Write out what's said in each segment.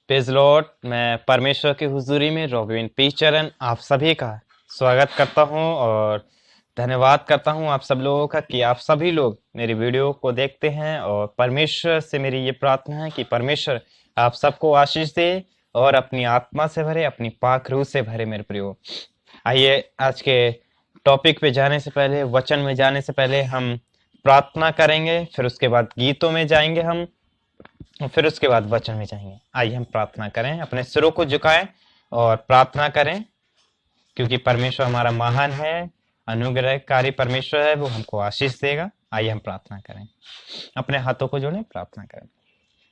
Praise Lord. मैं परमेश्वर की हुजूरी में रॉबिन पी चरण आप सभी का स्वागत करता हूं और धन्यवाद करता हूं आप सब लोगों का कि आप सभी लोग मेरी वीडियो को देखते हैं। और परमेश्वर से मेरी ये प्रार्थना है कि परमेश्वर आप सबको आशीष दे और अपनी आत्मा से भरे, अपनी पाक रूह से भरे मेरे प्रियो। आइए आज के टॉपिक पे जाने से पहले, वचन में जाने से पहले हम प्रार्थना करेंगे, फिर उसके बाद गीतों में जाएंगे हम, फिर उसके बाद वचन में जाएंगे। आइए हम प्रार्थना करें, अपने सिरों को झुकाएं और प्रार्थना करें, क्योंकि परमेश्वर हमारा महान है, अनुग्रहकारी परमेश्वर है, वो हमको आशीष देगा। आइए हम प्रार्थना करें, अपने हाथों को जोड़ें, प्रार्थना करें।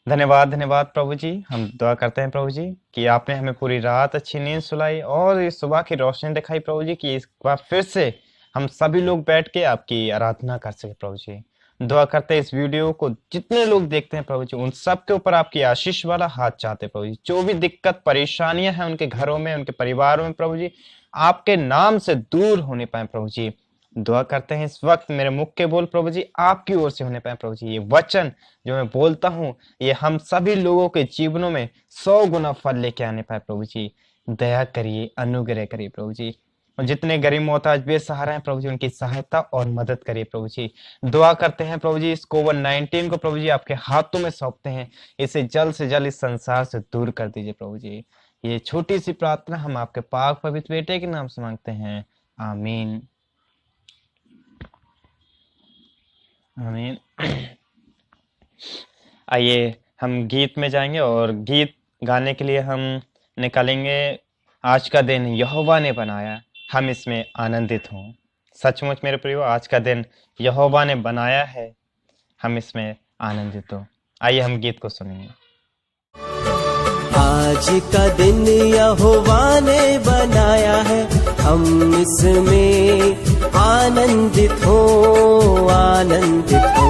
धन्यवाद धन्यवाद प्रभु जी, हम दुआ करते हैं प्रभु जी कि आपने हमें पूरी रात अच्छी नींद सुलाई और इस सुबह की रोशनी दिखाई प्रभु जी, कि इस बार फिर से हम सभी लोग बैठ के आपकी आराधना कर सके प्रभु जी। दुआ करते हैं इस वीडियो को जितने लोग देखते हैं प्रभु जी, उन सब के ऊपर आपकी आशीष वाला हाथ चाहते हैं प्रभु जी। जो भी दिक्कत परेशानियां हैं उनके घरों में, उनके परिवारों में प्रभु जी, आपके नाम से दूर होने पाए प्रभु जी। दुआ करते हैं इस वक्त मेरे मुख के बोल प्रभु जी आपकी ओर से होने पाए प्रभु जी। ये वचन जो मैं बोलता हूँ ये हम सभी लोगों के जीवनों में 100 गुना फल लेके आने पाए प्रभु जी। दया करिए, अनुग्रह करिए प्रभु जी। और जितने गरीब मोहताज बेसहारा हैं प्रभु जी, उनकी सहायता और मदद करिए प्रभु जी। दुआ करते हैं प्रभु जी, इस कोविड-19 को प्रभु जी आपके हाथों में सौंपते हैं, इसे जल्द से जल्द इस संसार से दूर कर दीजिए प्रभु जी। ये छोटी सी प्रार्थना हम आपके पाक पवित्र बेटे के नाम से मांगते हैं, आमीन आमीन। आइए हम गीत में जाएंगे और गीत गाने के लिए हम निकालेंगे आज का दिन यहोवा ने बनाया, हम इसमें आनंदित हों। सचमुच मेरे प्रियो, आज का दिन यहोवा ने बनाया है, हम इसमें आनंदित हों। आइए हम गीत को सुनेंगे। आज का दिन यहोवा ने बनाया है, हम इसमें आनंदित हो, आनंदित हो।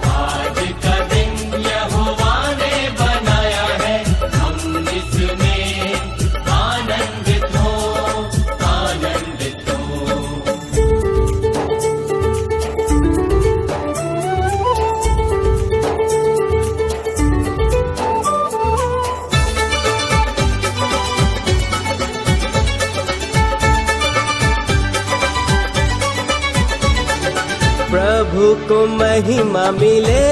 आज का दिन यहोवा ने बनाया है, हम इसमें आनंदित हो, आनंदित हो। प्रभु को महिमा मिले,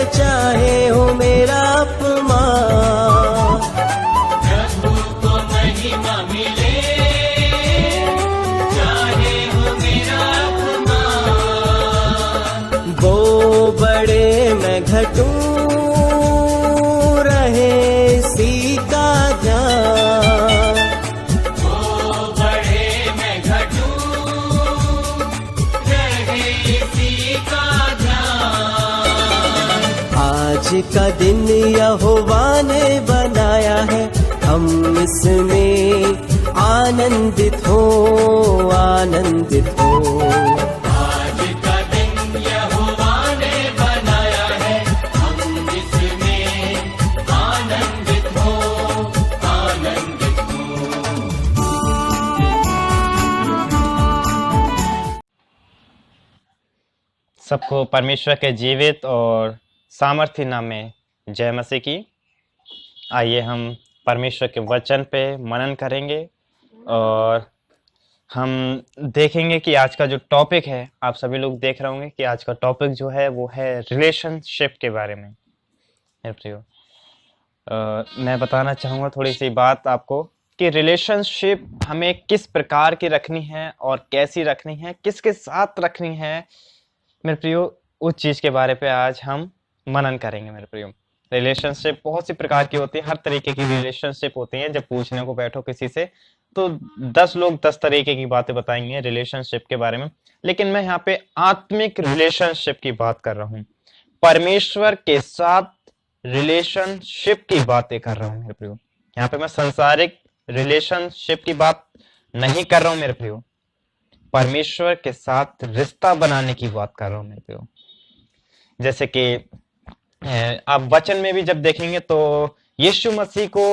चाहे हो मेरा अपमान। प्रभु को महिमा मिले, चाहे हो मेरा अपमान। वो बड़े मैं घटूं, रहे इसी का ध्यान। वो बड़े मैं घटूं, रहे इसी का ध्यान। आज का दिन यहोवा ने बनाया है, हम इसमें आनंदित हो, आनंदित हो। आज का दिन यहोवा ने बनाया है, हम इसमें आनंदित हो, आनंदित हो। सबको परमेश्वर के जीवित और सामर्थ्य नाम में जय मसीह की। आइए हम परमेश्वर के वचन पे मनन करेंगे और हम देखेंगे कि आज का जो टॉपिक है, आप सभी लोग देख रहे होंगे कि आज का टॉपिक जो है वो है रिलेशनशिप के बारे में। मेरे प्रियो, मैं बताना चाहूँगा थोड़ी सी बात आपको कि रिलेशनशिप हमें किस प्रकार की रखनी है और कैसी रखनी है, किसके साथ रखनी है। मेरे प्रियो, उस चीज़ के बारे पे आज हम मनन करेंगे। मेरे प्रियो, रिलेशनशिप बहुत सी प्रकार की होती है, हर तरीके की रिलेशनशिप होती है। जब पूछने को बैठो किसी से तो 10 लोग 10 तरीके की बातें बताएंगे रिलेशनशिप के बारे में, लेकिन मैं यहाँ पे आत्मिक रिलेशनशिप की बात कर रहा हूँ, परमेश्वर के साथ रिलेशनशिप की बातें कर रहा हूँ। मेरे प्रियो, यहाँ पे मैं सांसारिक रिलेशनशिप की बात नहीं कर रहा हूँ। मेरे प्रियो, परमेश्वर के साथ रिश्ता बनाने की बात कर रहा हूँ। मेरे प्रियो, जैसे कि आप वचन में भी जब देखेंगे तो यीशु मसीह को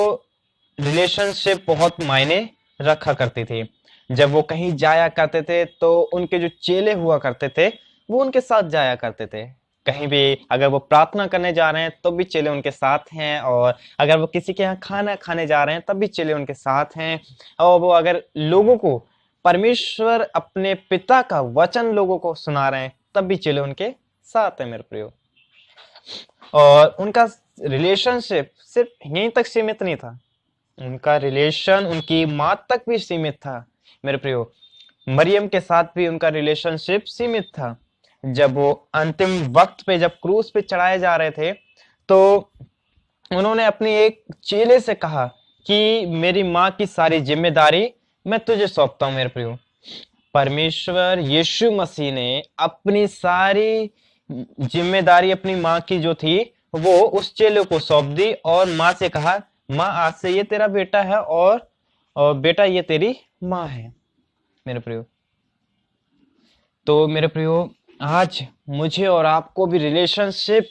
रिलेशनशिप बहुत मायने रखा करती थी। जब वो कहीं जाया करते थे तो उनके जो चेले हुआ करते थे वो उनके साथ जाया करते थे। कहीं भी अगर वो प्रार्थना करने जा रहे हैं तो भी चेले उनके साथ हैं, और अगर वो किसी के यहाँ खाना खाने जा रहे हैं तब भी चेले उनके साथ हैं, और वो अगर लोगों को परमेश्वर अपने पिता का वचन लोगों को सुना रहे हैं तब भी चेले उनके साथ हैं मेरे प्रियो। और उनका रिलेशनशिप सिर्फ यहीं तक सीमित नहीं था, उनका रिलेशन उनकी माँ तक भी सीमित था मेरे प्रियो। मरियम के साथ भी उनका रिलेशनशिप सीमित था। जब वो अंतिम वक्त पे जब क्रूस पे चढ़ाए जा रहे थे तो उन्होंने अपनी एक चेले से कहा कि मेरी माँ की सारी जिम्मेदारी मैं तुझे सौंपता हूँ मेरे प्रियो। परमेश्वर यीशु मसीह ने अपनी सारी जिम्मेदारी अपनी माँ की जो थी वो उस चेले को सौंप दी, और माँ से कहा माँ आज से ये तेरा बेटा है, और बेटा ये तेरी माँ है मेरे प्रियो। तो मेरे प्रियो आज मुझे और आपको भी रिलेशनशिप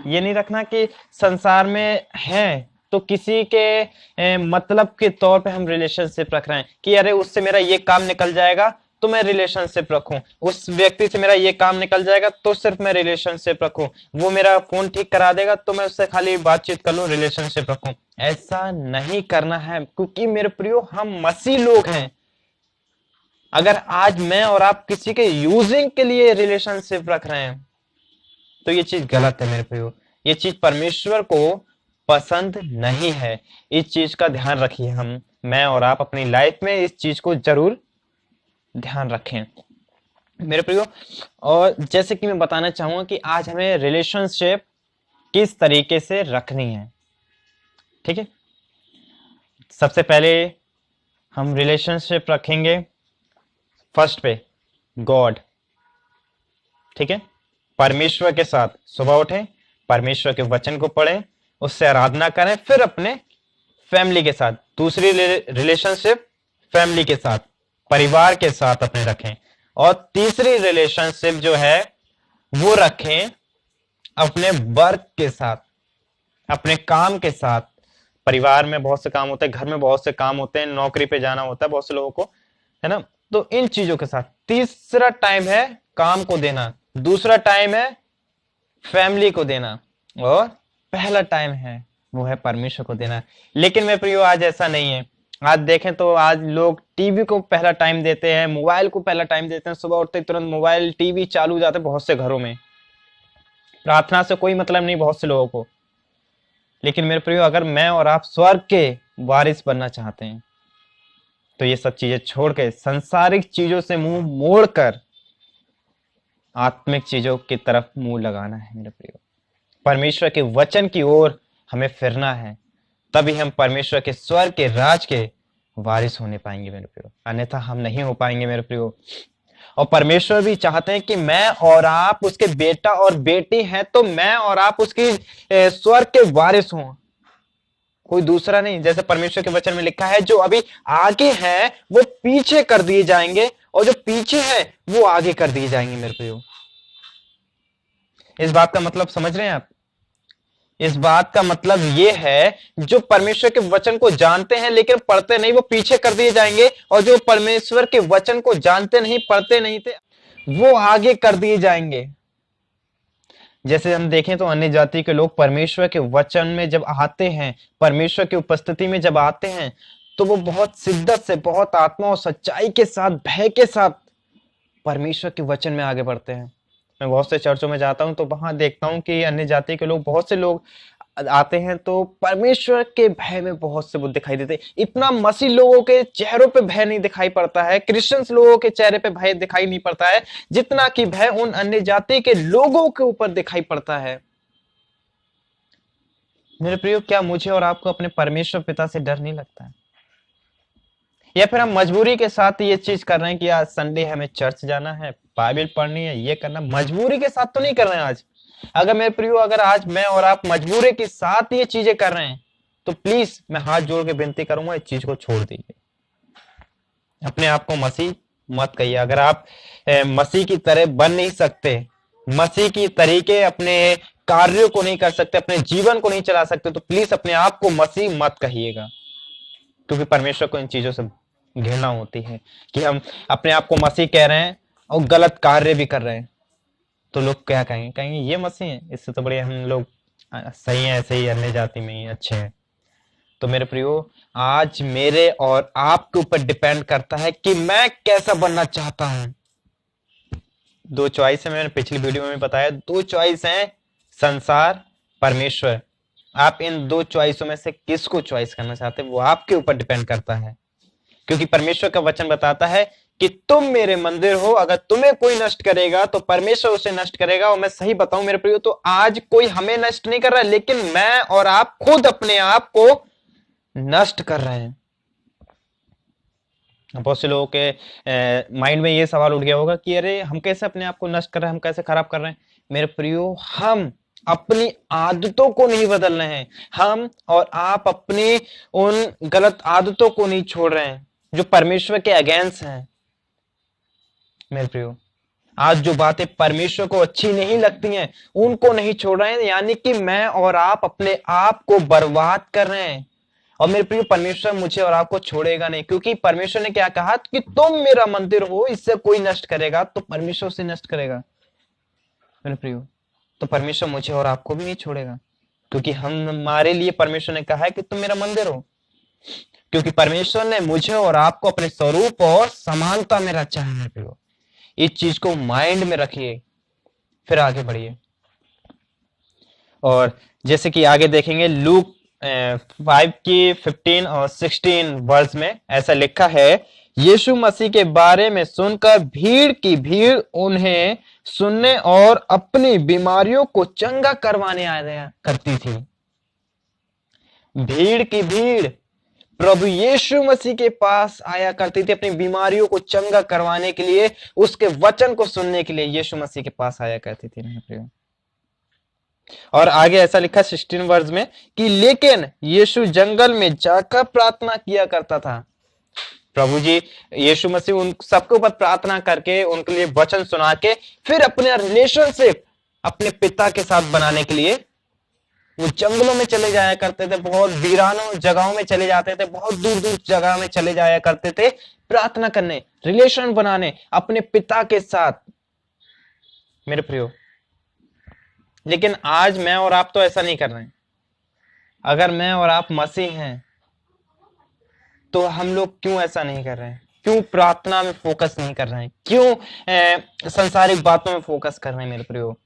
ये नहीं रखना कि संसार में है तो किसी के मतलब के तौर पे हम रिलेशनशिप रख रहे हैं कि अरे उससे मेरा ये काम निकल जाएगा तो मैं रिलेशनशिप रखूं, उस व्यक्ति से मेरा ये काम निकल जाएगा तो सिर्फ मैं रिलेशनशिप रखूं, वो मेरा फोन ठीक करा देगा तो मैं उससे खाली बातचीत कर लूं, रिलेशनशिप रखूं। ऐसा नहीं करना है, क्योंकि मेरे प्रियो हम मसीह लोग हैं। अगर आज मैं और आप किसी के यूजिंग के लिए रिलेशनशिप रख रहे हैं तो ये चीज गलत है मेरे प्रियो, ये चीज परमेश्वर को पसंद नहीं है। इस चीज का ध्यान रखिए, मैं और आप अपनी लाइफ में इस चीज को जरूर ध्यान रखें मेरे प्रियो। और जैसे कि मैं बताना चाहूंगा कि आज हमें रिलेशनशिप किस तरीके से रखनी है, ठीक है। सबसे पहले हम रिलेशनशिप रखेंगे फर्स्ट पे गॉड, ठीक है। परमेश्वर के साथ सुबह उठें, परमेश्वर के वचन को पढ़ें, उससे आराधना करें, फिर अपने फैमिली के साथ। दूसरी रिलेशनशिप फैमिली के साथ, परिवार के साथ अपने रखें। और तीसरी रिलेशनशिप जो है वो रखें अपने वर्क के साथ, अपने काम के साथ। परिवार में बहुत से काम होते हैं, घर में बहुत से काम होते हैं, नौकरी पे जाना होता है बहुत से लोगों को, है ना। तो इन चीजों के साथ तीसरा टाइम है काम को देना, दूसरा टाइम है फैमिली को देना, और पहला टाइम है वो है परमेश्वर को देना। लेकिन मैं प्रियो आज ऐसा नहीं है। आज देखें तो आज लोग टीवी को पहला टाइम देते हैं, मोबाइल को पहला टाइम देते हैं। सुबह उठते तुरंत मोबाइल टीवी चालू हो जाते हैं बहुत से घरों में। प्रार्थना से कोई मतलब नहीं बहुत से लोगों को। लेकिन मेरे प्रियो अगर मैं और आप स्वर्ग के वारिस बनना चाहते हैं तो ये सब चीजें छोड़ के सांसारिक चीजों से मुंह मोड़कर आत्मिक चीजों की तरफ मुंह लगाना है मेरे प्रियो। परमेश्वर के वचन की ओर हमें फिरना है, तभी हम परमेश्वर के स्वर्ग के राज के वारिस होने पाएंगे मेरे प्रियो, अन्यथा हम नहीं हो पाएंगे मेरे प्रियो। और परमेश्वर भी चाहते हैं कि मैं और आप उसके बेटा और बेटी हैं, तो मैं और आप उसकी स्वर्ग के वारिस हों, कोई दूसरा नहीं। जैसे परमेश्वर के वचन में लिखा है जो अभी आगे हैं वो पीछे कर दिए जाएंगे, और जो पीछे हैं वो आगे कर दिए जाएंगे मेरे प्रियो। इस बात का मतलब समझ रहे हैं आप? इस बात का मतलब ये है जो परमेश्वर के वचन को जानते हैं लेकिन पढ़ते नहीं, वो पीछे कर दिए जाएंगे, और जो परमेश्वर के वचन को जानते नहीं, पढ़ते नहीं थे, वो आगे कर दिए जाएंगे। जैसे हम देखें तो अन्य जाति के लोग परमेश्वर के वचन में जब आते हैं, परमेश्वर की उपस्थिति में जब आते हैं, तो वो बहुत शिद्दत से, बहुत आत्मा और सच्चाई के साथ, भय के साथ परमेश्वर के वचन में आगे बढ़ते हैं। मैं बहुत से चर्चों में जाता हूं तो वहां देखता हूं कि अन्य जाति के लोग, बहुत से लोग आते हैं तो परमेश्वर के भय में बहुत से वो दिखाई देते हैं। इतना मसीह लोगों के चेहरों पे भय नहीं दिखाई पड़ता है, क्रिश्चियंस लोगों के चेहरे पे भय दिखाई नहीं पड़ता है, जितना कि भय उन अन्य जाति के लोगों के ऊपर दिखाई पड़ता है। मेरे प्रियो, क्या मुझे और आपको अपने परमेश्वर पिता से डर नहीं लगता है? या फिर हम मजबूरी के साथ ये चीज कर रहे हैं कि आज संडे हमें चर्च जाना है, बाइबल पढ़नी है, ये करना, मजबूरी के साथ तो नहीं कर रहे हैं आज। अगर मेरे प्रियो, अगर आज मैं और आप मजबूरी के साथ ये चीजें कर रहे हैं तो प्लीज मैं हाथ जोड़ के विनती करूंगा, इस चीज को छोड़ दीजिए। अपने आप को मसीह मत कहिए। अगर आप मसीह की तरह बन नहीं सकते, मसीह की तरीके अपने कार्यों को नहीं कर सकते, अपने जीवन को नहीं चला सकते, तो प्लीज अपने आप को मसीह मत कहिएगा, क्योंकि परमेश्वर को इन चीजों से घृणा होती है कि हम अपने आप को मसीह कह रहे हैं और गलत कार्य भी कर रहे हैं। तो लोग क्या कहेंगे, कहेंगे ये मसीह है, इससे तो बड़े हम लोग सही है, ऐसे ही अन्य जाति में ही अच्छे हैं। तो मेरे प्रियो, आज मेरे और आपके ऊपर डिपेंड करता है कि मैं कैसा बनना चाहता हूं। दो चॉइस है, मैंने पिछली वीडियो में बताया, दो चॉइस है, संसार, परमेश्वर। आप इन दो चॉइसों में से किसको चॉइस करना चाहते हैं वो आपके ऊपर डिपेंड करता है, क्योंकि परमेश्वर का वचन बताता है कि तुम मेरे मंदिर हो, अगर तुम्हें कोई नष्ट करेगा तो परमेश्वर उसे नष्ट करेगा। और मैं सही बताऊं मेरे प्रियो, तो आज कोई हमें नष्ट नहीं कर रहा है, लेकिन मैं और आप खुद अपने आप को नष्ट कर रहे हैं। बहुत से लोगों के माइंड में ये सवाल उठ गया होगा कि अरे हम कैसे अपने आप को नष्ट कर रहे हैं, हम कैसे खराब कर रहे हैं। मेरे प्रियो, हम अपनी आदतों को नहीं बदल रहे हैं, हम और आप अपनी उन गलत आदतों को नहीं छोड़ रहे हैं जो परमेश्वर के अगेंस्ट हैं। मेरे प्रियो, आज जो बातें परमेश्वर को अच्छी नहीं लगती हैं उनको नहीं छोड़ रहे हैं, यानी कि मैं और आप अपने आप को बर्बाद कर रहे हैं। और मेरे प्रियो, परमेश्वर मुझे और आपको छोड़ेगा नहीं, क्योंकि परमेश्वर ने क्या कहा कि तुम मेरा मंदिर हो, इससे कोई नष्ट करेगा तो परमेश्वर से नष्ट करेगा। मेरे प्रियो, तो परमेश्वर मुझे और आपको भी नहीं छोड़ेगा, क्योंकि हमारे लिए परमेश्वर ने कहा है कि तुम मेरा मंदिर हो, क्योंकि परमेश्वर ने मुझे और आपको अपने स्वरूप और समानता में रचा है। मेरे प्रियो, इस चीज को माइंड में रखिए, फिर आगे बढ़िए। और जैसे कि आगे देखेंगे, लूक 5 की 15 और 16 वर्स में ऐसा लिखा है, यीशु मसीह के बारे में सुनकर भीड़ की भीड़ उन्हें सुनने और अपनी बीमारियों को चंगा करवाने आया करती थी। भीड़ की भीड़ प्रभु यीशु मसीह के पास आया करती थी अपनी बीमारियों को चंगा करवाने के लिए, उसके वचन को सुनने के लिए यीशु मसीह के पास आया करती थी। मेरे प्रियो, और आगे ऐसा लिखा 16 वर्ष में कि लेकिन यीशु जंगल में जाकर प्रार्थना किया करता था। प्रभु जी यीशु मसीह उन सबके ऊपर प्रार्थना करके उनके लिए वचन सुना के फिर अपने रिलेशनशिप अपने पिता के साथ बनाने के लिए वो जंगलों में चले जाया करते थे, बहुत वीरानों जगहों में चले जाते थे, बहुत दूर दूर जगह में चले जाया करते थे प्रार्थना करने, रिलेशन बनाने अपने पिता के साथ। मेरे प्रियो, लेकिन आज मैं और आप तो ऐसा नहीं कर रहे हैं। अगर मैं और आप मसीह हैं तो हम लोग क्यों ऐसा नहीं कर रहे हैं? क्यों प्रार्थना में फोकस नहीं कर रहे हैं? क्यों संसारिक बातों में फोकस कर रहे हैं? मेरे प्रियो,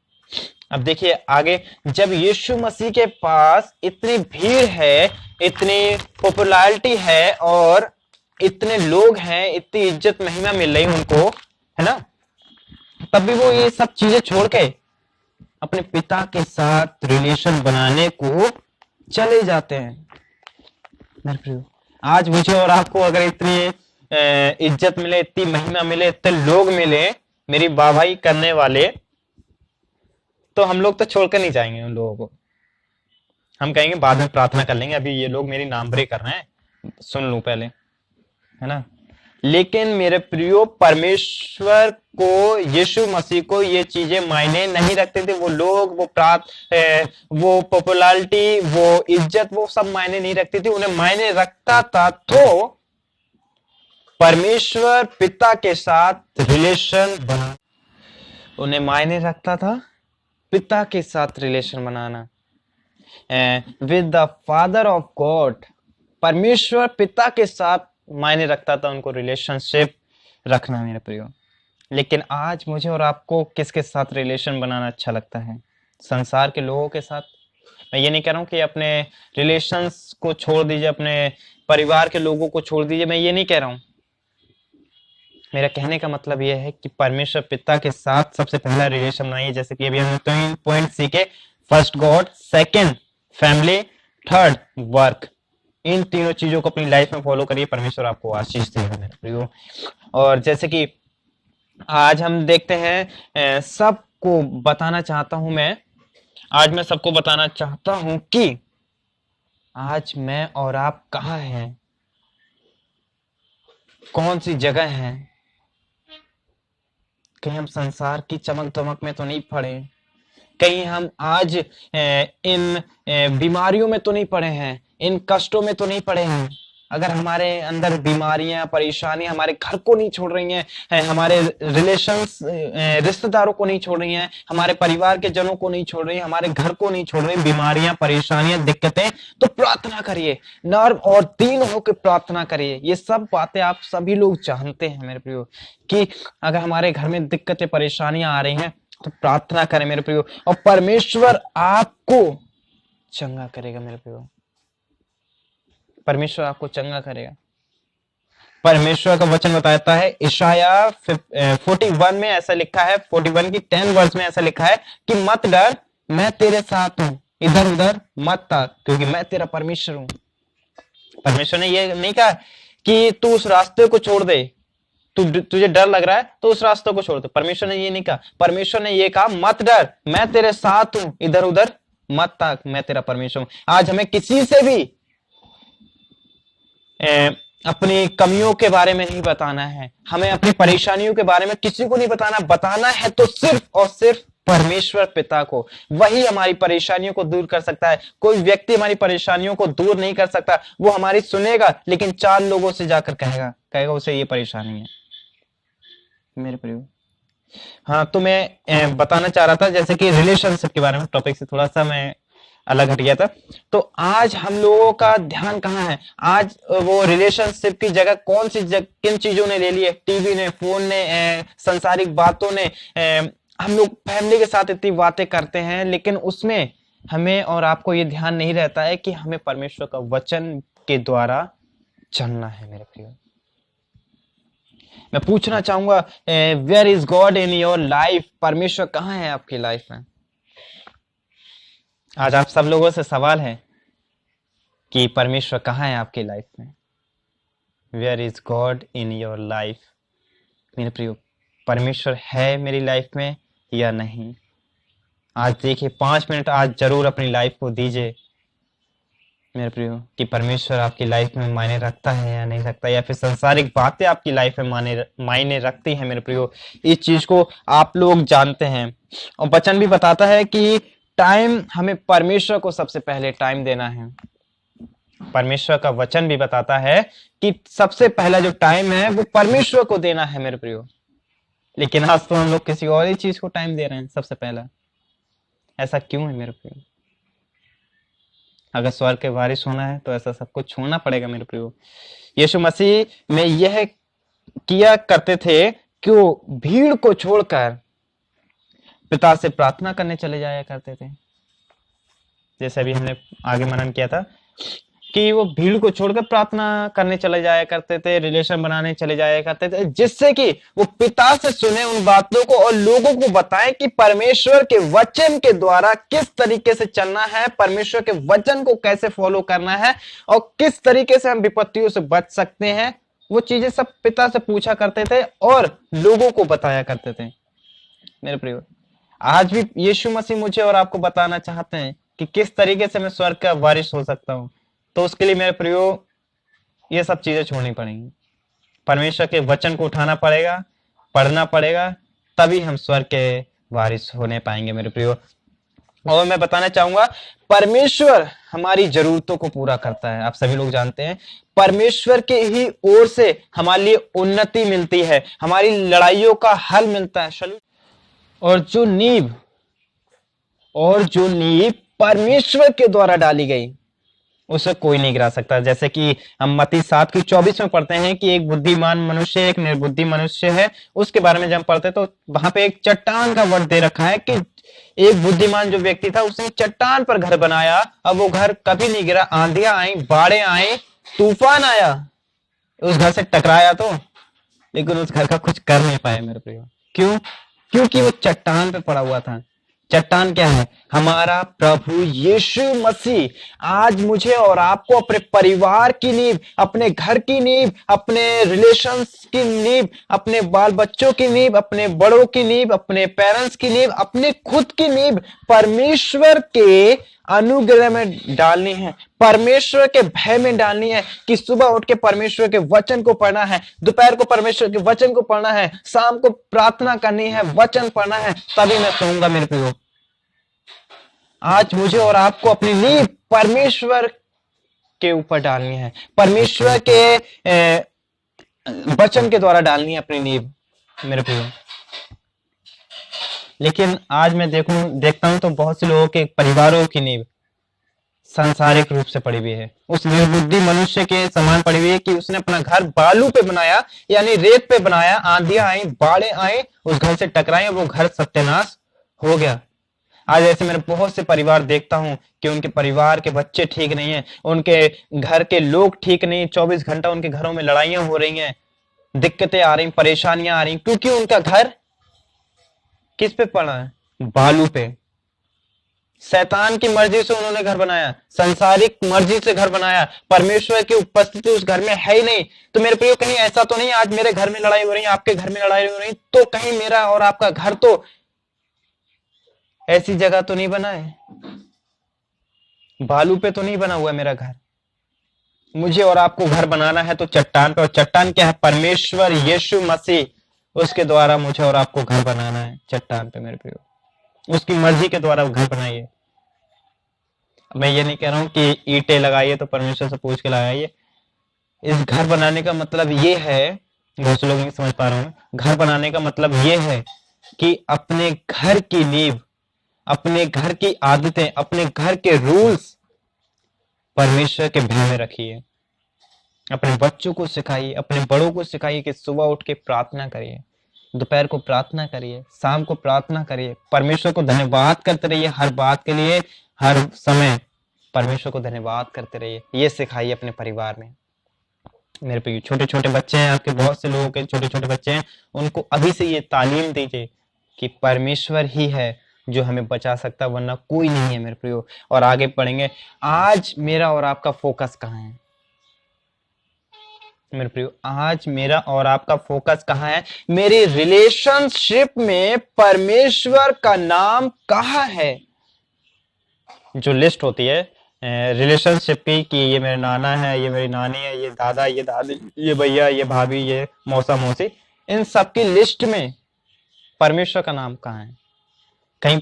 अब देखिए आगे, जब यीशु मसीह के पास इतनी भीड़ है, इतनी पॉपुलैरिटी है और इतने लोग हैं, इतनी इज्जत महिमा मिल रही उनको, है ना, तब भी वो ये सब चीजें छोड़ के अपने पिता के साथ रिलेशन बनाने को चले जाते हैं। मेरे प्रियो, आज मुझे और आपको अगर इतनी इज्जत मिले, इतनी महिमा मिले, इतने लोग मिले मेरी वाहवाही करने वाले, तो हम लोग तो छोड़कर नहीं जाएंगे उन लोगों को। हम कहेंगे बाद में प्रार्थना कर लेंगे, अभी ये लोग मेरी नामभरी कर रहे हैं, सुन लूं पहले, है ना। लेकिन मेरे प्रियो, परमेश्वर को, यीशु मसीह को ये चीजें मायने नहीं रखते थे। वो लोग, वो पॉपुलैरिटी, वो इज्जत, वो सब मायने नहीं रखती थी। उन्हें मायने रखता था तो परमेश्वर पिता के साथ रिलेशन बना, उन्हें मायने रखता था पिता के साथ relation banana, with the father of God. परमेश्वर पिता के साथ मायने रखता था उनको रिलेशनशिप रखना। मेरे प्रियो, लेकिन आज मुझे और आपको किसके साथ रिलेशन बनाना अच्छा लगता है? संसार के लोगों के साथ। मैं ये नहीं कह रहा हूं कि अपने रिलेशंस को छोड़ दीजिए, अपने परिवार के लोगों को छोड़ दीजिए, मैं ये नहीं कह रहा हूं। मेरा कहने का मतलब यह है कि परमेश्वर पिता के साथ सबसे पहला रिलेशन बनाइए, जैसे कि अभी हमने 3 पॉइंट सीखे, first God, second family, third work. इन तीनों चीजों को अपनी लाइफ में फॉलो करिए, परमेश्वर आपको आशीष देगा मेरे प्रियो। और जैसे कि आज हम देखते हैं, सबको बताना चाहता हूं मैं, आज मैं सबको बताना चाहता हूं कि आज मैं और आप कहाँ हैं, कौन सी जगह है। कहीं हम संसार की चमक दमक में तो नहीं पड़े, कहीं हम आज इन बीमारियों में तो नहीं पड़े हैं, इन कष्टों में तो नहीं पड़े हैं। अगर हमारे अंदर बीमारियां, परेशानी हमारे घर को नहीं छोड़ रही हैं, हमारे रिलेशंस, रिश्तेदारों को नहीं छोड़ रही हैं, हमारे परिवार के जनों को नहीं छोड़ रही, हमारे घर को नहीं छोड़ रही, बीमारियां, परेशानियां, दिक्कतें, तो प्रार्थना करिए, नर्व और दीन होकर प्रार्थना करिए। ये सब बातें आप सभी लोग जानते हैं मेरे प्रियो, कि अगर हमारे घर में दिक्कतें, परेशानियां आ रही हैं तो प्रार्थना करें मेरे प्रियो, और परमेश्वर आपको चंगा करेगा मेरे प्रियो। परमेश्वर आपको चंगा करेगा। परमेश्वर का वचन बताता है, इशाया 41 में ऐसा लिखा है, 41 की 10 वर्स में ऐसा लिखा है कि मत डर, मैं तेरे साथ हूं, इधर उधर मत ताक, क्योंकि मैं तेरा परमेश्वर हूं। परमेश्वर ने ये नहीं कहा कि तू उस रास्ते को छोड़ दे, तुझे डर लग रहा है तो उस रास्ते को छोड़ दे। परमेश्वर ने ये नहीं कहा। परमेश्वर ने ये कहा, मत डर, मैं तेरे साथ हूं, इधर उधर मत ताक, मैं तेरा परमेश्वर हूं। आज हमें किसी से भी अपनी कमियों के बारे में नहीं बताना है, हमें अपनी परेशानियों के बारे में किसी को नहीं बताना। बताना है तो सिर्फ और सिर्फ परमेश्वर पिता को। वही हमारी परेशानियों को दूर कर सकता है। कोई व्यक्ति हमारी परेशानियों को दूर नहीं कर सकता। वो हमारी सुनेगा लेकिन 4 लोगों से जाकर कहेगा उसे ये परेशानी है मेरे प्रियो। हाँ, तो मैं बताना चाह रहा था जैसे कि रिलेशनशिप के बारे में, टॉपिक से थोड़ा सा मैं अलग हट गया था। तो आज हम लोगों का ध्यान कहाँ है? आज वो रिलेशनशिप की जगह किन चीजों ने ले ली है? टीवी ने, फोन ने, सांसारिक बातों ने। हम लोग फैमिली के साथ इतनी बातें करते हैं लेकिन उसमें हमें और आपको ये ध्यान नहीं रहता है कि हमें परमेश्वर का वचन के द्वारा चलना है मेरे प्रियो। मैं पूछना चाहूंगा, where is God in your life? परमेश्वर कहाँ है आपकी लाइफ में? आज आप सब लोगों से सवाल है कि परमेश्वर कहाँ है आपकी लाइफ में? Where is God in your life? मेरे प्रियो, परमेश्वर है मेरी लाइफ में या नहीं? आज देखिए, 5 मिनट आज जरूर अपनी लाइफ को दीजिए मेरे प्रियो, कि परमेश्वर आपकी लाइफ में मायने रखता है या नहीं रखता, या फिर सांसारिक बातें आपकी लाइफ में मायने रखती हैं मेरे प्रियो। इस चीज को आप लोग जानते हैं। और वचन भी बताता है कि टाइम, हमें परमेश्वर को सबसे पहले टाइम देना है। परमेश्वर का वचन भी बताता है कि सबसे पहला जो टाइम है वो परमेश्वर को देना है मेरे प्रियो। लेकिन आज तो हम लोग किसी और ही चीज को टाइम दे रहे हैं सबसे पहला। ऐसा क्यों है मेरे प्रियो? अगर स्वर्ग के वारिस होना है तो ऐसा सब कुछ छोड़ना पड़ेगा मेरे प्रियो। यीशु मसीह में यह किया करते थे कि वो भीड़ को छोड़कर पिता से प्रार्थना करने चले जाया करते थे। जैसे अभी हमने आगे मनन किया था कि वो भीड़ को छोड़कर प्रार्थना करने चले जाया करते थे, रिलेशन बनाने चले जाया करते थे, जिससे कि वो पिता से सुने उन बातों को और लोगों को बताएं कि परमेश्वर के वचन के द्वारा किस तरीके से चलना है, परमेश्वर के वचन को कैसे फॉलो करना है और किस तरीके से हम विपत्तियों से बच सकते हैं। वो चीजें सब पिता से पूछा करते थे और लोगों को बताया करते थे मेरे प्रिय। आज भी यीशु मसीह मुझे और आपको बताना चाहते हैं कि किस तरीके से मैं स्वर्ग का वारिस हो सकता हूं। तो उसके लिए मेरे प्रियो ये सब चीजें छोड़नी पड़ेंगी। परमेश्वर के वचन को उठाना पड़ेगा, पढ़ना पड़ेगा, तभी हम स्वर्ग के वारिस होने पाएंगे मेरे प्रियो। और मैं बताना चाहूंगा, परमेश्वर हमारी जरूरतों को पूरा करता है। आप सभी लोग जानते हैं परमेश्वर के ही ओर से हमारे लिए उन्नति मिलती है, हमारी लड़ाइयों का हल मिलता है। और जो नींव परमेश्वर के द्वारा डाली गई उसे कोई नहीं गिरा सकता। जैसे कि हम मत्ती 7 की 24 में पढ़ते हैं कि एक बुद्धिमान मनुष्य, एक निर्बुद्धि मनुष्य है। उसके बारे में जब हम पढ़ते तो वहां पे एक चट्टान का वर्ड दे रखा है कि एक बुद्धिमान जो व्यक्ति था उसने चट्टान पर घर बनाया, अब वो घर कभी नहीं गिरा। आंधियां आई, बाढ़ें आई, तूफान आया, उस घर से टकराया तो, लेकिन उस घर का कुछ कर नहीं पाया मेरे प्रिय। क्यों? क्योंकि वो चट्टान पे पड़ा हुआ था। चट्टान क्या है? हमारा प्रभु यीशु मसीह। आज मुझे और आपको अपने परिवार की नींव, अपने घर की नींव, अपने रिलेशंस की नींव, अपने बाल बच्चों की नींव, अपने बड़ों की नींव, अपने पेरेंट्स की नींव, अपने खुद की नींव परमेश्वर के अनुग्रह में डालनी है, परमेश्वर के भय में डालनी है। कि सुबह उठ के परमेश्वर के वचन को पढ़ना है, दोपहर को परमेश्वर के वचन को पढ़ना है, शाम को प्रार्थना करनी है, वचन पढ़ना है, तभी मैं सोऊंगा मेरे प्रियो। आज मुझे और आपको अपनी नींव परमेश्वर के ऊपर डालनी है, परमेश्वर के वचन के द्वारा डालनी है अपनी नींव मेरे प्रियो। लेकिन आज मैं देखता हूं तो बहुत से लोगों के परिवारों की नींव सांसारिक रूप से पड़ी हुई है, उस निर्बुद्धि मनुष्य के समान पड़ी हुई है कि उसने अपना घर बालू पे बनाया, यानी रेत पे बनाया, आंधियां आई, बाढ़ें आई, उस घर से टकराई, वो घर सत्यानाश हो गया। आज ऐसे मेरे बहुत से परिवार देखता हूं कि उनके परिवार के बच्चे ठीक नहीं है, उनके घर के लोग ठीक नहीं, 24 घंटा उनके घरों में लड़ाइयां हो रही हैं, दिक्कतें आ रही, परेशानियां आ रही, क्योंकि उनका घर किस पे पड़ा है? बालू पे। शैतान की मर्जी से उन्होंने घर बनाया, संसारिक मर्जी से घर बनाया, परमेश्वर की उपस्थिति उस घर में है ही नहीं। तो मेरे प्रियो, कहीं ऐसा तो नहीं आज मेरे घर में लड़ाई हो रही है, आपके घर में लड़ाई हो रही, तो कहीं मेरा और आपका घर तो ऐसी जगह तो नहीं बना है, बालू पे तो नहीं बना हुआ है मेरा घर। मुझे और आपको घर बनाना है तो चट्टान पे, और चट्टान क्या है? परमेश्वर यीशु मसीह, उसके द्वारा मुझे और आपको घर बनाना है चट्टान पे मेरे प्रियो, उसकी मर्जी के द्वारा घर बनाइए। मैं ये नहीं कह रहा हूं कि ईंटें लगाइए तो परमेश्वर से पूछ के लगाइए। इस घर बनाने का मतलब ये है, बहुत से लोग नहीं समझ पा रहे हैं, घर बनाने का मतलब ये है कि अपने घर की नींव, अपने घर की आदतें, अपने घर के रूल्स परमेश्वर के भय में रखिए। अपने बच्चों को सिखाइए, अपने बड़ों को सिखाइए कि सुबह उठ के प्रार्थना करिए, दोपहर को प्रार्थना करिए, शाम को प्रार्थना करिए, परमेश्वर को धन्यवाद करते रहिए हर बात के लिए, हर समय परमेश्वर को धन्यवाद करते रहिए। ये सिखाइए अपने परिवार में मेरे पे। छोटे छोटे बच्चे हैं आपके, बहुत से लोगों के छोटे छोटे बच्चे हैं, उनको अभी से ये तालीम दीजिए कि परमेश्वर ही है जो हमें बचा सकता, वरना कोई नहीं है मेरे प्रियो। और आगे बढ़ेंगे। आज मेरा और आपका फोकस कहाँ है मेरे प्रियो? आज मेरा और आपका फोकस कहाँ है? मेरी रिलेशनशिप में परमेश्वर का नाम कहाँ है? जो लिस्ट होती है रिलेशनशिप की कि ये मेरा नाना है, ये मेरी नानी है, ये दादा, ये दादी, ये भैया, ये भाभी, ये मौसा मौसी, इन सब की लिस्ट में परमेश्वर का नाम कहाँ है? कहीं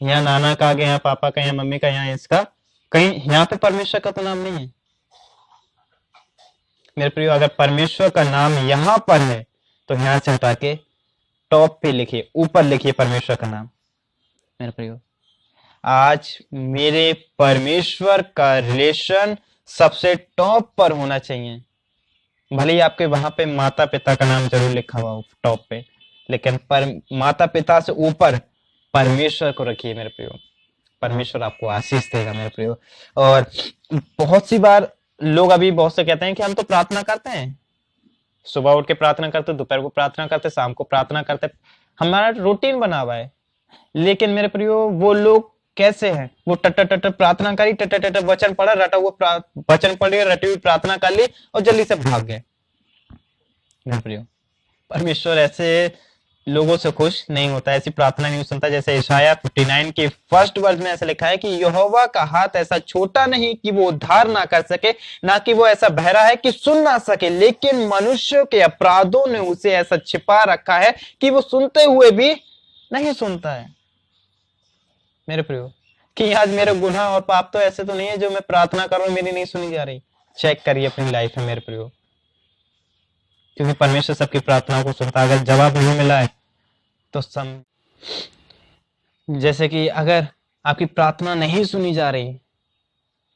यहाँ नाना का, यहाँ पापा का, यहाँ मम्मी का, यहाँ इसका, कहीं यहाँ पे परमेश्वर का तो नाम नहीं है मेरे प्रियो। अगर परमेश्वर का नाम यहाँ पर है तो यहाँ से हटा के टॉप पे लिखिए, ऊपर लिखिए परमेश्वर का नाम मेरे प्रियो। आज मेरे परमेश्वर का रिलेशन सबसे टॉप पर होना चाहिए। भले ही आपके वहां पे माता पिता का नाम जरूर लिखा हुआ हो टॉप पे, लेकिन माता पिता से ऊपर परमेश्वर को रखिए मेरे प्रियो। परमेश्वर आपको आशीष देगा मेरे प्रियो। और बहुत सी बार लोग अभी बहुत से कहते हैं कि हम तो प्रार्थना करते हैं, सुबह उठ के प्रार्थना करते, दोपहर को प्रार्थना करते, शाम को प्रार्थना करते, हमारा रूटीन बना हुआ है। लेकिन मेरे प्रियो, वो लोग कैसे हैं? वो टट प्रार्थना करी, टट वचन पढ़ा, रटा हुआ वचन पढ़ लिया, रटी हुई प्रार्थना कर ली और जल्दी से भाग गए मेरे प्रियो। परमेश्वर ऐसे लोगों से खुश नहीं होता, ऐसी प्रार्थना नहीं सुनता। जैसे इशाया 59 के फर्स्ट वर्ड में ऐसा लिखा है कि यहोवा का हाथ ऐसा छोटा नहीं कि वो उद्धार ना कर सके, ना कि वो ऐसा बहरा है कि सुन ना सके, लेकिन मनुष्यों के अपराधों ने उसे ऐसा छिपा रखा है कि वो सुनते हुए भी नहीं सुनता है मेरे प्रियो। कि आज मेरे गुनाह और पाप तो ऐसे तो नहीं है जो मैं प्रार्थना कर रहा हूं मेरी नहीं सुनी जा रही। चेक करिए अपनी लाइफ में मेरे प्रियो, क्योंकि परमेश्वर सबकी प्रार्थनाओं को सुनता है। अगर जवाब नहीं मिला है तो जैसे कि अगर आपकी प्रार्थना नहीं सुनी जा रही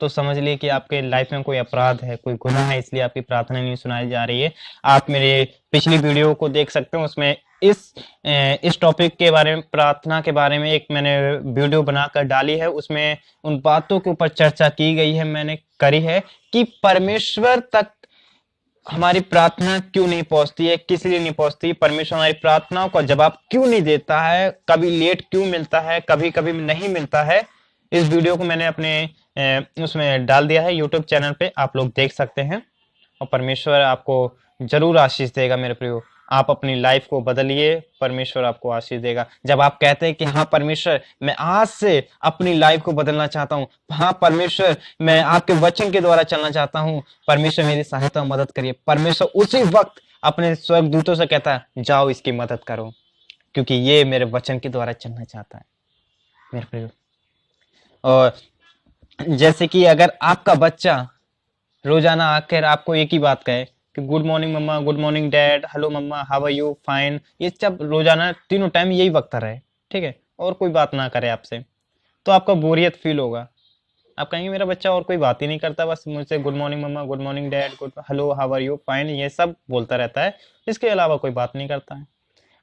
तो समझ लिए कि आपके लाइफ में कोई अपराध है, कोई गुनाह है, इसलिए आपकी प्रार्थना नहीं सुनाई जा रही है। आप मेरे पिछली वीडियो को देख सकते हो, उसमें इस टॉपिक के बारे में, प्रार्थना के बारे में एक मैंने वीडियो बनाकर डाली है। उसमें उन बातों के ऊपर चर्चा की गई है, मैंने करी है कि परमेश्वर तक हमारी प्रार्थना क्यों नहीं पहुंचती है, किस लिए नहीं पहुंचती, परमेश्वर हमारी प्रार्थनाओं का जवाब क्यों नहीं देता है, कभी लेट क्यों मिलता है, कभी कभी नहीं मिलता है। इस वीडियो को मैंने अपने उसमें डाल दिया है यूट्यूब चैनल पे, आप लोग देख सकते हैं। और परमेश्वर आपको जरूर आशीष देगा मेरे प्रियो। आप अपनी लाइफ को बदलिए, परमेश्वर आपको आशीष देगा। जब आप कहते हैं कि हाँ परमेश्वर, मैं आज से अपनी लाइफ को बदलना चाहता हूँ, हाँ परमेश्वर मैं आपके वचन के द्वारा चलना चाहता हूँ, परमेश्वर मेरी सहायता मदद करिए, परमेश्वर उसी वक्त अपने स्वर्गदूतों से कहता है जाओ इसकी मदद करो, क्योंकि ये मेरे वचन के द्वारा चलना चाहता है मेरे प्रियो। और जैसे कि अगर आपका बच्चा रोजाना आकर आपको एक ही बात कहे कि good morning mamma, good morning dad, hello mamma, how are you, fine, ये सब रोजाना तीनों टाइम यही बकता रहे, ठीक है, और कोई बात ना करे आपसे, तो आपको बोरियत फील होगा। आप कहेंगे मेरा बच्चा और कोई बात ही नहीं करता, बस मुझसे good morning mamma, good morning dad, good hello, how are you, fine, ये सब बोलता रहता है, इसके अलावा कोई बात नहीं करता है।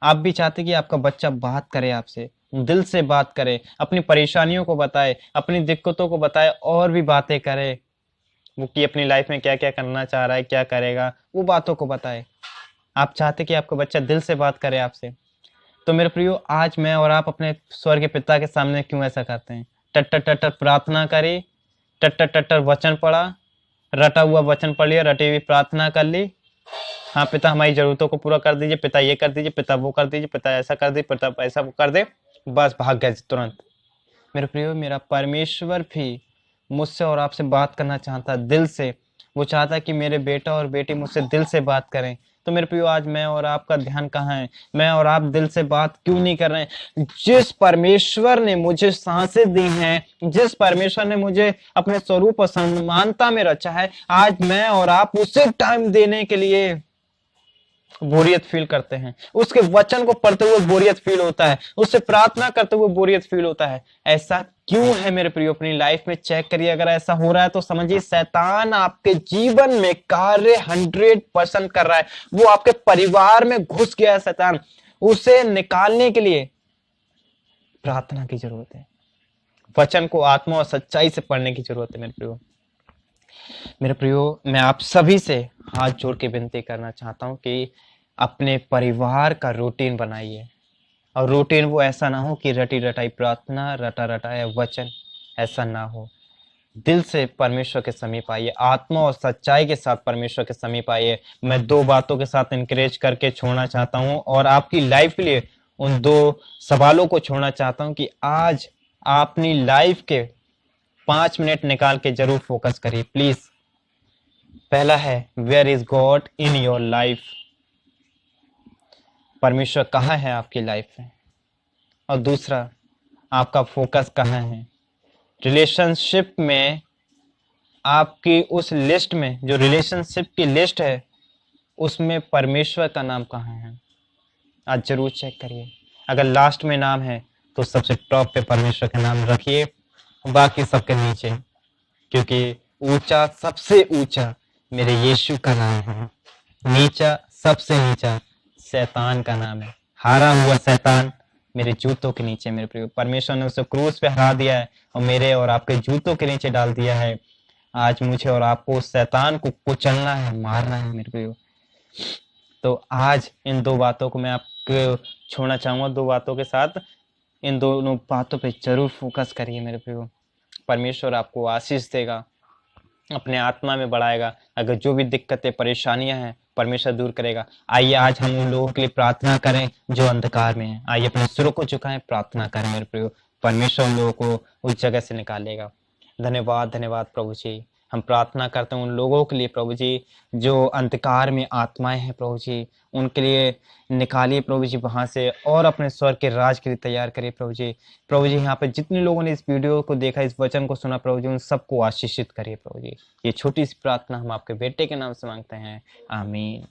आप भी चाहते कि आपका बच्चा बात करे आपसे, दिल से बात करे, अपनी परेशानियों को बताए, अपनी दिक्कतों को बताए, और भी बातें करे, वो कि अपनी लाइफ में क्या क्या करना चाह रहा है, क्या करेगा, वो बातों को बताए। आप चाहते कि आपका बच्चा दिल से बात करे आपसे। तो मेरे प्रियो, आज मैं और आप अपने स्वर्ग के पिता के सामने क्यों ऐसा करते हैं? टट्टर टट्टर प्रार्थना करी, टट्टर टट्टर वचन पढ़ा, रटा हुआ वचन पढ़ लिया, रटी हुई प्रार्थना कर ली। हाँ पिता, हमारी जरूरतों को पूरा कर दीजिए, पिता ये कर दीजिए, पिता वो कर दीजिए, पिता ऐसा कर दीजिए, पिता ऐसा वो कर दे, बस भाग गए तुरंत। मेरे प्रियो, मेरा परमेश्वर भी मुझसे और आपसे बात करना चाहता है दिल से। वो चाहता है कि मेरे बेटा और बेटी मुझसे दिल से बात करें। तो मेरे प्रियो, आज मैं और आपका ध्यान कहाँ है? मैं और आप दिल से बात क्यों नहीं कर रहे हैं? जिस परमेश्वर ने मुझे सांसें दी हैं, जिस परमेश्वर ने मुझे अपने स्वरूप और समानता में रचा है, आज मैं और आप उसे टाइम देने के लिए बोरियत फील करते हैं। उसके वचन को पढ़ते हुए बोरियत फील होता है, उससे प्रार्थना करते हुए बोरियत फील होता है। ऐसा क्यों है मेरे प्रियो? अपनी लाइफ में चेक करिए। अगर ऐसा हो रहा है तो समझिए शैतान आपके जीवन में कार्य 100% कर रहा है। वो आपके परिवार में घुस गया है शैतान। उसे निकालने के लिए प्रार्थना की जरूरत है, वचन को आत्मा और सच्चाई से पढ़ने की जरूरत है। मेरे प्रियो, मैं आप सभी से हाथ जोड़ के विनती करना चाहता हूं कि अपने परिवार का रूटीन बनाइए। और रूटीन वो ऐसा ना हो कि रटी रटाई प्रार्थना, रटा रटाया वचन, ऐसा ना हो। दिल से परमेश्वर के समीप आइए, आत्मा और सच्चाई के साथ परमेश्वर के समीप आइए। मैं 2 बातों के साथ इनकरेज करके छोड़ना चाहता हूं और आपकी लाइफ के लिए उन 2 सवालों को छोड़ना चाहता हूं कि आज अपनी लाइफ के 5 मिनट निकाल के जरूर फोकस करिए प्लीज। पहला है, where is God in your life? परमेश्वर कहाँ है आपकी लाइफ में? और दूसरा, आपका फोकस कहाँ है? रिलेशनशिप में आपकी उस लिस्ट में, जो रिलेशनशिप की लिस्ट है, उसमें परमेश्वर का नाम कहाँ है? आज जरूर चेक करिए। अगर लास्ट में नाम है तो सबसे टॉप पे परमेश्वर का नाम रखिए, बाकी सबके नीचे, क्योंकि ऊंचा, सबसे ऊंचा मेरे यीशु का नाम है, नीचा, सबसे नीचा शैतान का नाम है। हारा हुआ शैतान मेरे जूतों के नीचे। मेरे प्रियो, परमेश्वर ने उसे क्रूस पे हरा दिया है और मेरे और आपके जूतों के नीचे डाल दिया है। आज मुझे और आपको उस शैतान को कुचलना है, मारना है मेरे प्रियो। तो आज इन 2 बातों को मैं आपको छोड़ना चाहूंगा। 2 बातों के साथ इन दोनों बातों पे जरूर फोकस करिए मेरे प्रियो। परमेश्वर आपको आशीष देगा, अपने आत्मा में बढ़ाएगा। अगर जो भी दिक्कतें, परेशानियां हैं, परमेश्वर दूर करेगा। आइए आज हम उन लोगों के लिए प्रार्थना करें जो अंधकार में हैं। आइए अपने सिरों को झुकाएं, प्रार्थना करें मेरे प्रियो। परमेश्वर उन लोगों को उस जगह से निकालेगा। धन्यवाद, धन्यवाद प्रभु जी। हम प्रार्थना करते हैं उन लोगों के लिए प्रभु जी जो अंधकार में आत्माएं हैं प्रभु जी, उनके लिए निकालिए प्रभु जी वहां से, और अपने स्वर्ग के राज के लिए तैयार करिए प्रभु जी। प्रभु जी, यहाँ पे जितने लोगों ने इस वीडियो को देखा, इस वचन को सुना प्रभु जी, उन सबको आशीषित करिए प्रभु जी। ये छोटी सी प्रार्थना हम आपके बेटे के नाम से मांगते हैं, आमीन।